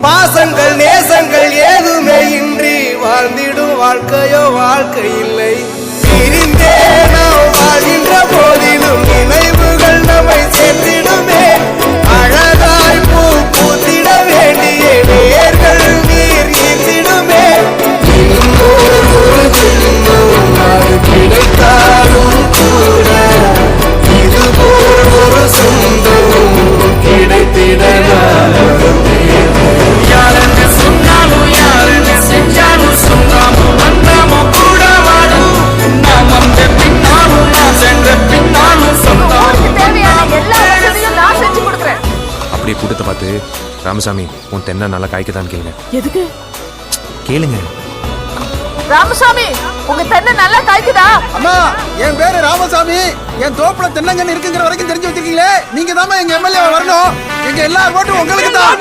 பாசங்கள் நேசங்கள் ஏதுமே இன்றி வாழ்ந்திடும் வாழ்க்கையோ வாழ்க்கை இல்லை. பிரிந்தே நாம் வாழ்கின்ற போதிலும் நினைவுகள் நம்மை சேர்த்திடுமே. அழகாய் பூ பூத்திட வேண்டிய வேர்கள் நீர் ஈர்த்திடுமே. அது கிடைத்தாலும் கூட இதுபோல் ஒரு சொந்தம் கிடைத்திட யாருன்னு சொன்னாலும் யாருன்னு செஞ்சாலும் சொன்னாலும் வந்தாமோ கூட வாடும். நாம் வந்த பின்னாலும் நான் சென்ற பின்னாலும் சொன்னாலும் அப்படியே கூட்டத்தை பார்த்து ராமசாமி உன் தென்னை நல்லா காய்க்குதான்னு கேளுங்க. எதுக்கு கேளுங்க. ராமசாமி உங்க தென்னை நல்லா காய்க்குதா? அம்மா என் பேரு ராமசாமி. என் தோப்புல தென்னங்கன்னு இருக்குங்கிற வரைக்கும் தெரிஞ்சு வச்சிருக்கீங்களே. நீங்க தான் எங்க எம்எல்ஏ வரணும். எங்க எல்லா ஓட்டும் உங்களுக்கு தான்.